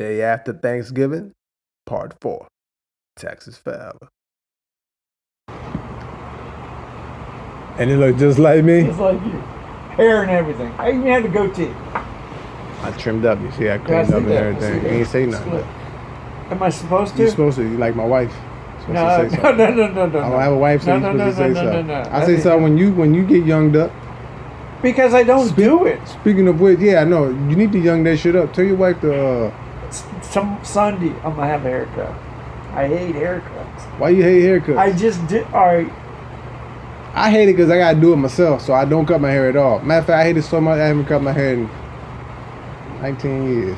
Day After Thanksgiving, Part 4. Texas Forever. And he looked just like me? Just like you. Hair and everything. I even had a goatee. I trimmed up. You see, I cleaned up and everything. You ain't say nothing. Am I supposed to? You're supposed to. You like my wife. No. I don't have a wife, so you're supposed to say something. I say something when you get younged up. Because I don't do it. Speaking of which, yeah, I know. You need to young that shit up. Tell your wife to... Some Sunday, I'm going to have a haircut. I hate haircuts. Why you hate haircuts? I just did... Alright. I hate it because I got to do it myself, so I don't cut my hair at all. Matter of fact, I hate it so much I haven't cut my hair in 19 years.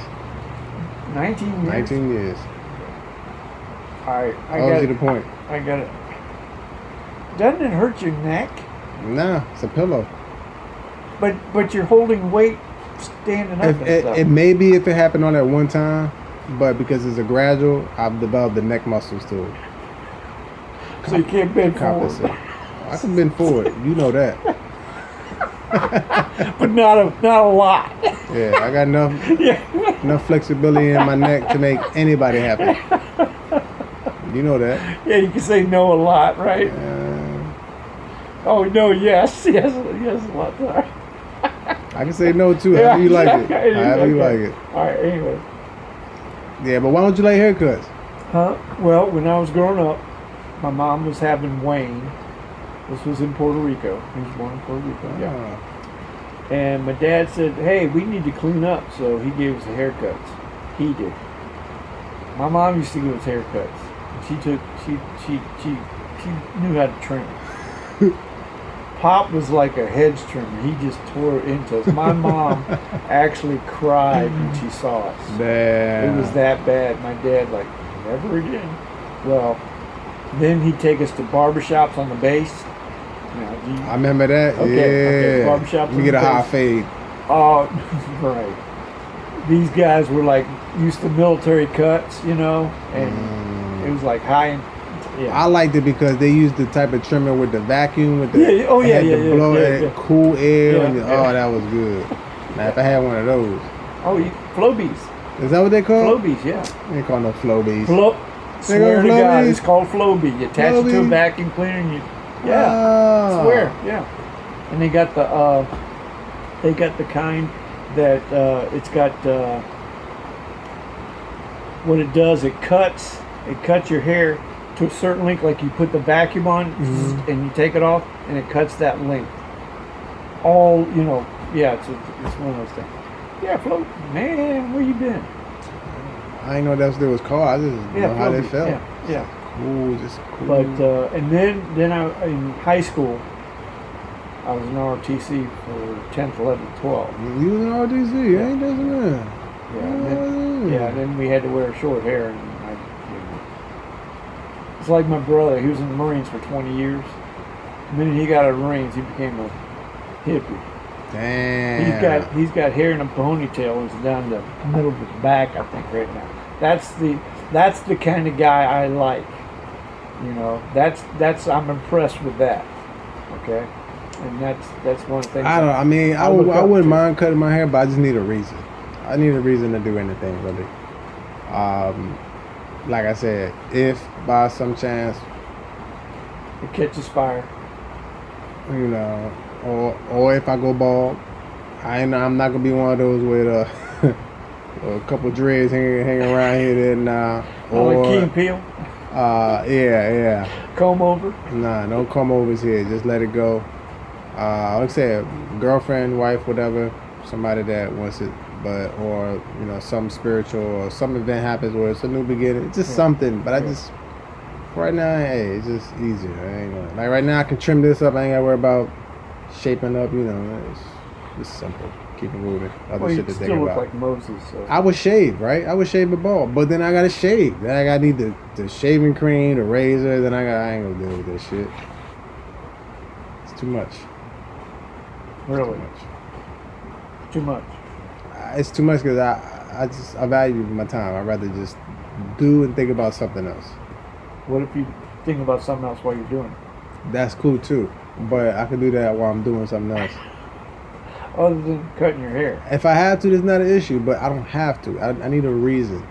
19 years? 19 years. Alright, I got got you the point. I got it. Doesn't it hurt your neck? Nah, it's a pillow. But you're holding weight standing up and stuff. It may be if it happened on at one time, but because it's a gradual, I've developed the neck muscles to so you can't bend forward. I can bend forward. You know that. But not a lot. Yeah, I got enough flexibility in my neck to make anybody happy. You know that. Yeah, you can say no a lot, right? Oh no, yes, a lot. Sorry. I can say no too. However you like it. However you like it. All right. Anyway. Yeah, but why don't you like haircuts? Huh? Well, when I was growing up, my mom was having Wayne. This was in Puerto Rico. He was born in Puerto Rico. Yeah. And my dad said, "Hey, we need to clean up," so he gave us the haircuts. He did. My mom used to give us haircuts. She knew how to trim. Pop was like a hedge trimmer. He just tore it into us. My mom actually cried when she saw us. Damn. It was that bad. My dad, like, never again. Well, then he'd take us to barbershops on the base. I remember that. Okay, barbershops. You get a high fade. Oh, right. These guys were like used to military cuts, you know, and it was like high and. Yeah. I liked it because they used the type of trimmer with the vacuum with the cool air. Oh, that was good. Now if I had one of those. Oh, Flowbees. Is that what they call? Flowbees, yeah. They ain't called no Flowbees. Swear to God, it's called Flowbee. You attach it to a vacuum cleaner and you. Yeah. Swear, yeah. And they got the kind that it's got what it does. It cuts your hair to a certain length, like you put the vacuum on and you take it off and it cuts that length. All, you know, it's one of those things. Yeah, Flo, man, where you been? I didn't know that's what it was called. I just know how they felt. Yeah. Cool, just cool. But and then I in high school I was in ROTC for 10th, 11th, 12th. You was in ROTC? Yeah. Ain't that? Yeah, and then we had to wear short hair and it's like my brother. He was in the Marines for 20 years. The minute he got out of the Marines, he became a hippie. Damn. He's got hair in a ponytail. It's down the middle of his back, I think, right now. That's the kind of guy I like. You know, that's I'm impressed with that. Okay, and that's one of the things. I wouldn't mind cutting my hair, but I just need a reason. I need a reason to do anything really. Like I said, if by some chance it catches fire, you know, or if I go bald, I'm not gonna be one of those with a couple dreads hanging around here. Then or Key and Peele. Yeah. Comb over. Nah, no comb overs here. Just let it go. Like I said, girlfriend, wife, whatever, somebody that wants it. But or you know, something spiritual or some event happens where it's a new beginning. It's just something. But I just right now, hey, it's just easier. I ain't gonna, like right now, I can trim this up. I ain't gotta worry about shaping up. You know, it's just simple. Keep it moving. Other shit to think about. You still look like Moses. So. I would shave, right? I would shave a bald, but then I gotta shave. Then I gotta need the shaving cream, the razor. Then I ain't gonna deal with that shit. It's too much. Really? Too much. It's too much because I value my time. I'd rather just do and think about something else. What if you think about something else while you're doing it? That's cool too, but I can do that while I'm doing something else. Other than cutting your hair. If I have to, there's not an issue, but I don't have to. I need a reason.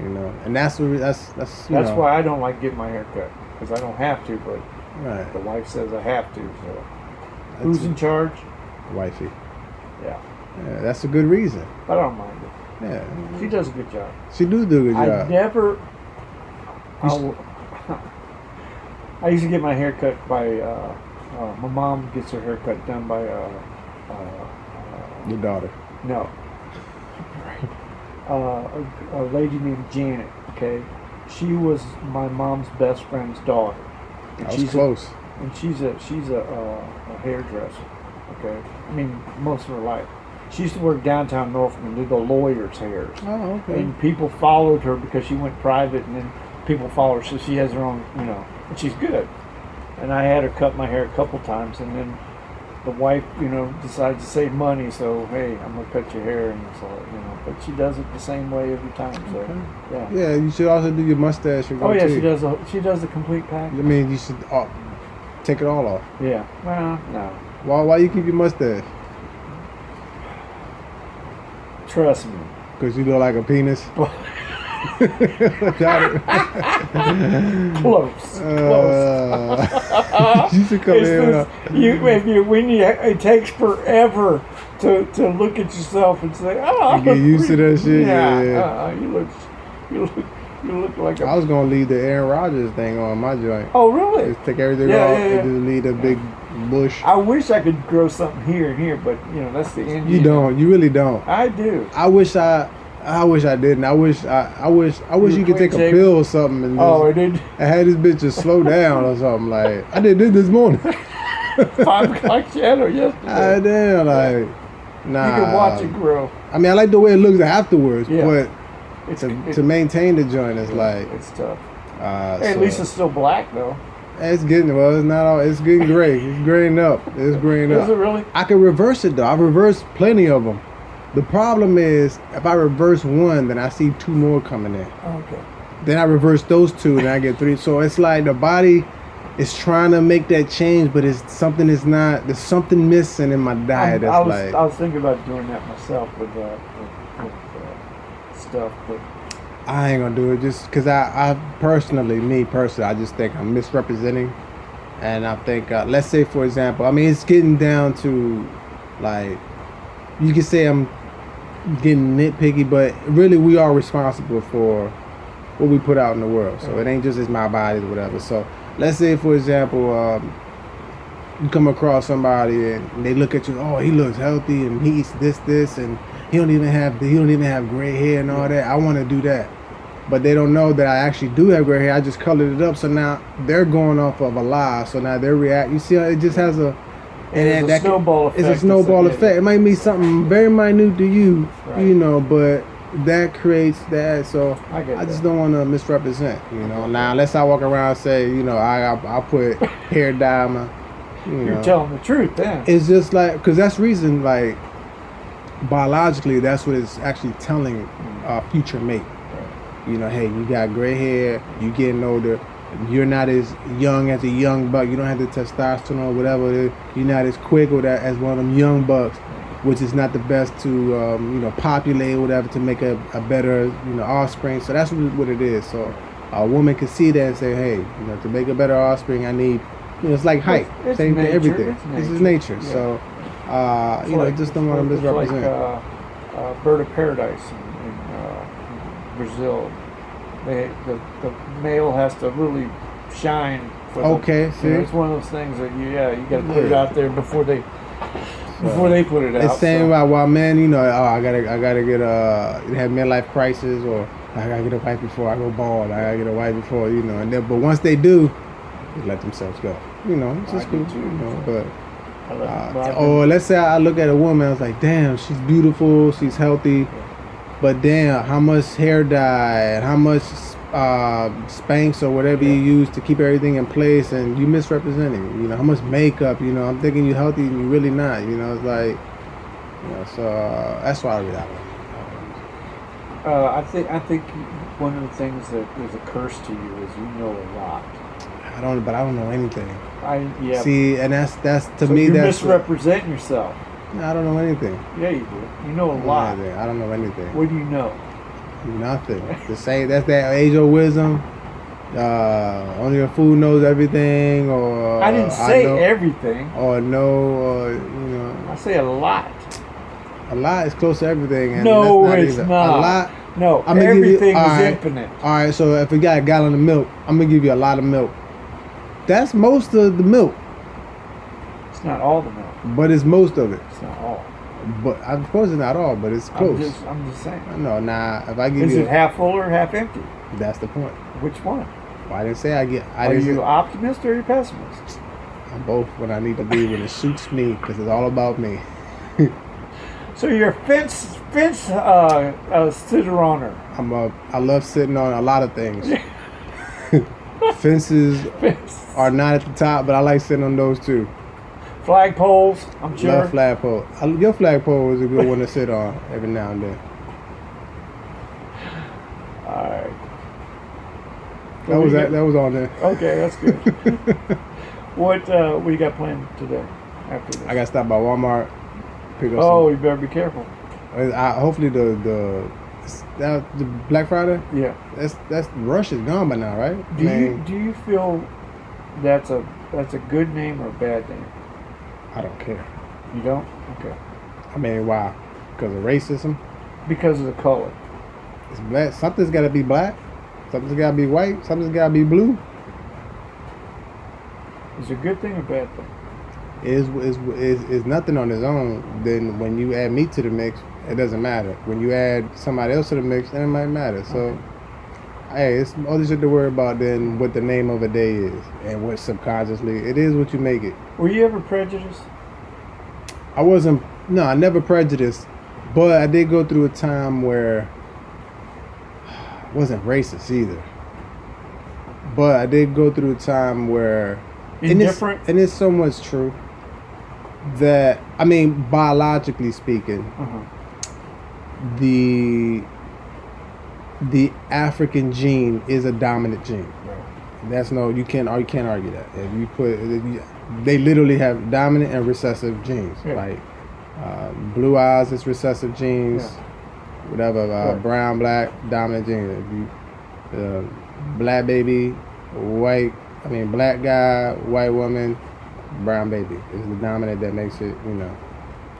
You know, and that's you That's know, why I don't like getting my hair cut, because I don't have to, but right. the wife says I have to. So That's who's in charge? wifey? Yeah, Yeah, that's a good reason. I don't mind it. Yeah, She does a good job. she do a good I job. never. You s- I used to get my hair cut by. My mom gets her hair cut done by. Your daughter. No. A lady named Janet. Okay, she was my mom's best friend's daughter. And I was close. she's a hairdresser. Okay, I mean most of her life. She used to work downtown Norfolk and do the lawyers' hairs. Oh, okay. And people followed her because she went private, and then people follow her, so she has her own, and she's good. And I had her cut my hair a couple times, and then the wife, decides to save money, so hey, I'm gonna cut your hair, and so but she does it the same way every time. So Okay. yeah. Yeah, you should also do your mustache. Your Oh yeah, goatee. she does the complete package. I mean, you should take it all off. Yeah. Well, no. Why you keep your mustache? Trust me. Because you look like a penis. Got it. Close. You should come It's in. this- it takes forever to look at yourself and say, "Oh, You get used to that shit? Yeah, Yeah. you look like a." I was gonna leave the Aaron Rodgers thing on my joint. Oh, really? Just take everything Yeah, off yeah, yeah. and just leave a big bush. I wish I could grow something here and here, but that's the end. You don't. You really don't. I do. I wish I didn't. I wish you could take a clean pill or something and just, Oh, I did. I had this bitch just slow down or something. Like I did this morning. 5 o'clock shadow yesterday. Damn, like nah. You can watch it grow. I mean, I like the way it looks afterwards, Yeah. but It's to maintain the joint is like it's tough. so Hey, at least it's still black though. it's getting it's not all it's getting gray. It's graying up. It's graying Is it up. really? I can reverse it though. I reversed plenty of them. The problem is if I reverse one, then I see 2 more coming in. Okay. Then I reverse those 2, and I get 3. So it's like the body is trying to make that change, but there's something missing in my diet. I That's was thinking about doing that myself with stuff, but I ain't gonna do it just because I personally, I just think I'm misrepresenting, and I think let's say for example, I mean it's getting down to like you can say I'm getting nitpicky, but really we are responsible for what we put out in the world. So it ain't just it's my body or whatever. So let's say for example, you come across somebody and they look at you, oh he looks healthy and he eats this and he don't even have gray hair and all that. I want to do that. But they don't know that I actually do have gray hair. I just colored it up, so now they're going off of a lie. So now they're react. You see, how it just has a it's a snowball effect. It's a snowball effect. It might be something very minute to you, Right. but that creates that. So I get just that. don't want to misrepresent. Now unless I walk around and say, I put hair dye on my. You're telling the truth then. It's just like because that's reason like biologically that's what it's actually telling future mate. Hey, you got gray hair, you getting older, you're not as young as a young buck, you don't have the testosterone or whatever, you're not as quick or that as one of them young bucks, which is not the best to populate or whatever to make a better offspring. So that's what it is. So a woman can see that and say, hey, to make a better offspring I need, it's like height, It's same thing, nature, everything. it's This is nature. nature. Yeah. So just don't want to It's misrepresent. like bird of paradise in Brazil. The male has to really shine. For Okay, see? it's one of those things that you got to put it out there before they put it out. It's saying so. about why men, I gotta get have midlife crisis, or I gotta get a wife before I go bald. I gotta get a wife before, and then, but once they do, they let themselves go. It's just I cool, do too, but. Or Or let's say I look at a woman, I was like, damn, she's beautiful, she's healthy, but damn, how much hair dye and how much Spanx or whatever you use to keep everything in place, and you misrepresenting, how much makeup, I'm thinking you're healthy and you're really not, it's like, so that's why I read that one. I think one of the things that is a curse to you is you know a lot. I don't know anything. See, and that's to so me you're that's misrepresenting yourself. I don't know anything. Yeah, you do. You know a I don't know lot. anything. I don't know anything. What do you know? Nothing. The same. That's that age of wisdom. Only a fool knows everything, or I didn't say know, everything. or no, or you know. I say a lot. A lot is close to everything. And No, that's it's either. not. A lot. No, I'm gonna give you- everything is alright. infinite. All right. So if we got a gallon of milk, I'm gonna give you a lot of milk. That's most of the milk, It's not all the milk. but it's most of it. It's not all. But of course it's not all, but it's close. I'm just saying. No, nah. If I give Is you, it half full or half empty? that's the point. Which one? Well, I didn't say I get. I Are didn't. you Say, optimist or are you pessimist? I'm both when I need to be when it suits me because it's all about me. So you're a fence sitter honor. I love sitting on a lot of things. Fences are not at the top, but I like sitting on those too. Flagpoles, I'm sure. Love flagpole. Your flagpole is a good one to sit on every now and then. All right. That was on there. Okay, that's good. What you got planned today after this? I got to stop by Walmart. Pick up Oh, you better be careful. hopefully the Black Friday. Yeah. That's rush is gone by now, right? Do you feel that's a good name or a bad name? I don't care. You don't? Okay. I mean, why? Because of racism. Because of the color. It's black. Something's got to be black. Something's got to be white. Something's got to be blue. Is it a good thing or bad thing? Is nothing on its own. Then when you add meat to the mix, it doesn't matter. When you add somebody else to the mix, then it might matter. So, hey, it's other shit to worry about than what the name of a day is and what subconsciously it is. What you make it. Were you ever prejudiced? I never prejudiced, but I did go through a time where I wasn't racist either. But I did go through a time where Indifferent? and it's so much true that, I mean, biologically speaking, Uh-huh. the African gene is a dominant gene. Right. That's you can't argue that. If you they literally have dominant and recessive genes. Yeah. Like blue eyes is recessive genes. Yeah. Whatever, Right. brown, black, dominant genes. If you black baby, black guy, white woman, brown baby is the dominant that makes it.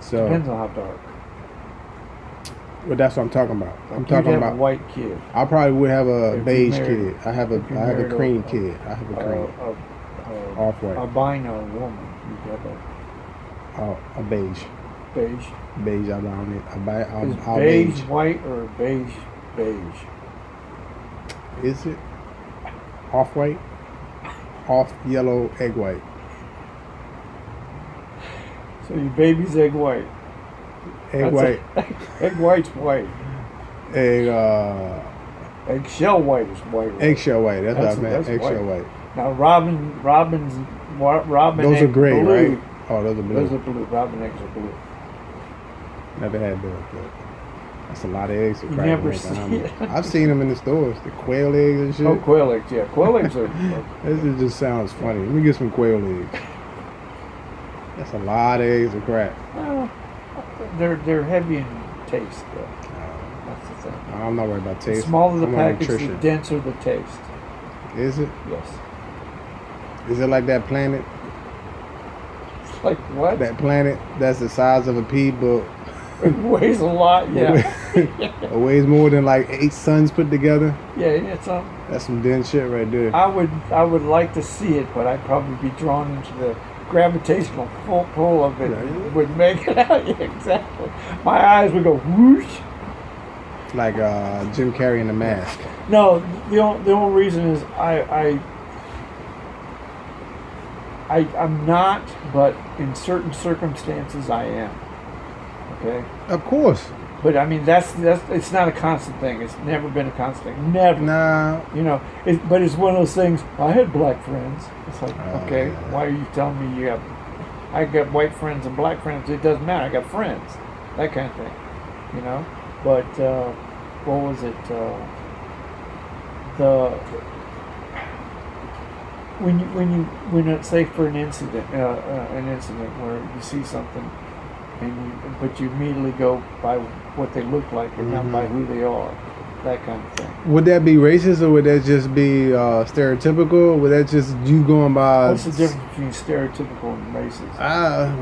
So Depends on how dark. But that's what I'm talking about. I'm You'd talking have about a white kid. I probably would have a If you beige married- kid. I have if you a married cream kid. I have a cream. Off-white. Albino woman. You'd have A beige. beige. Beige albino. Is I'll beige white or beige? Is it? Off-white? Off yellow, egg white. So your baby's egg white. Egg That's white. Egg white's white. Eggshell white is white. Eggshell white. That's what I meant. That's Eggshell white. Now robin Those are egg gray, blue. right? Oh, those are blue. Those are blue. Robin eggs are blue. Never had those. But that's a lot of eggs to You crack. never one time. see it. I've seen them in the stores. The quail eggs and shit. Oh, quail eggs. Yeah, quail eggs are. This just sounds funny. Let me get some quail eggs. That's a lot of eggs to crack. Well, they're heavy in taste though. That's the thing. I'm not worried about The taste. smaller the I'm on package, the nutrition. denser the taste. Is it? Yes. Is it like that planet? It's like what? That planet that's the size of a pea, but It weighs a lot. Yeah. it weighs more than like 8 suns put together. Yeah. It's That's some dense shit right there. I would like to see it, but I'd probably be drawn into the gravitational pull of it. Yeah. Would make it out. Yeah, exactly. My eyes would go whoosh. Like Jim Carrey in The Mask. No, the only reason is I'm not, but in certain circumstances I am. Okay, Of course. but I mean that's it's not a constant thing. It's never been a constant thing. Never. Nah. But it's one of those things. I had black friends. It's like, okay, yeah. why are you telling me you have? I got white friends and black friends. It doesn't matter. I got friends. That kind of thing. But what was it? When it's say for an incident where you see something, but you immediately go by what they look like and not by who they are. that kind of thing. Would that be racist or would that just be stereotypical? Would that just you going by? What's the difference between stereotypical and racist?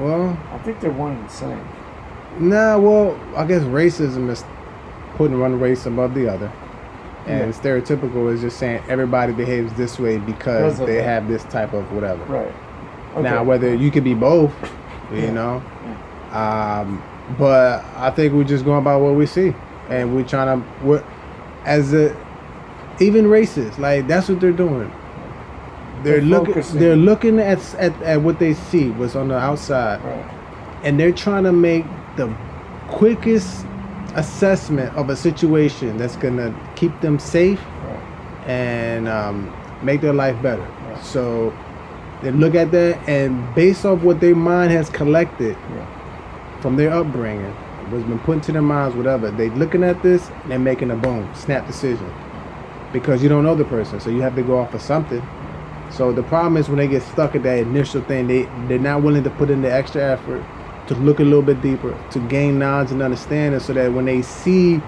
Well, I think they're one and the same. nah. Well, I guess racism is putting one race above the other, and Yeah. stereotypical is just saying everybody behaves this way because of they that. have this type of whatever. Right. Okay. Now, whether you could be both, you Yeah. know, but I think we're just going by what we see, and we're trying to, even racist, like that's what they're doing. They're focusing. They're looking at what they see, what's on the outside, Right. and they're trying to make the quickest assessment of a situation that's gonna keep them safe Right. and make their life better. Right. So they look at that, and based off what their mind has collected Yeah. from their upbringing, what's been put into their minds, whatever, they looking at this and they're making a boom, snap decision. Because you don't know the person, so you have to go off of something. So the problem is when they get stuck at that initial thing, they're not willing to put in the extra effort to look a little bit deeper, to gain knowledge and understanding, so that when they see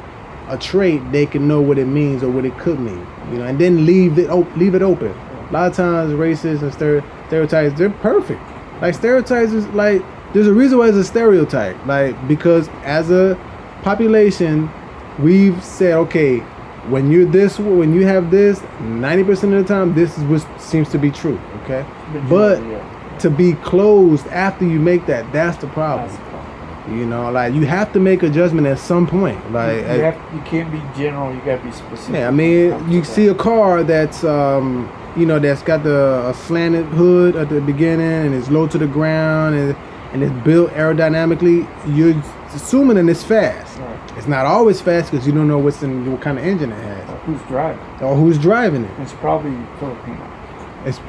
a trait, they can know what it means or what it could mean, you know, and then leave it open. A lot of times, racists and stereotypes, they're perfect. Like stereotypes is like, there's a reason why it's a stereotype, like because as a population, we've said, okay, when you have this, 90% of the time, this is what seems to be true, okay? But yeah. to be closed after you make that, that's the problem. That's the problem. You know, like you have to make a judgment at some point. Like, You can't be general. You got to be specific. yeah, I mean, you see a car that's, that's got a slanted hood at the beginning and it's low to the ground and it's built aerodynamically. You're assuming that it's fast. Right. It's not always fast because you don't know what kind of engine it has Who's driving? or who's driving it. It's probably Filipino.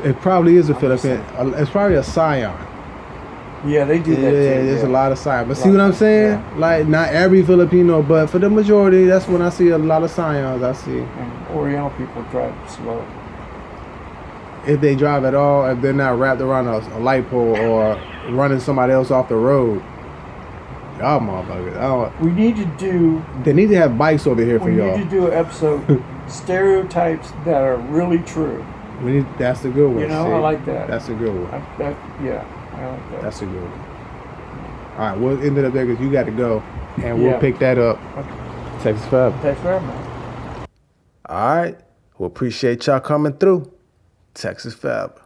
It probably is a I'm Philippine. It's probably a Scion. Yeah, they do that too. Yeah, there's a lot of Scion. But A see lot what I'm of- saying? yeah. Like not every Filipino, but for the majority, that's when I see a lot of Scions. I see And Oriental people drive slow. if they drive at all, if they're not wrapped around a light pole or running somebody else off the road. Y'all motherfuckers. We need to do. They need to have bikes over here for We y'all. need to do an episode stereotypes that are really true. That's a good one. You know, see? I like that. That's a good one. I like that. That's a good one. All right, we'll end it up there because you got to go, and we'll Yeah. pick that up. Okay. Texas Fab. Thanks very much. All right. Well, appreciate y'all coming through. Texas Fab.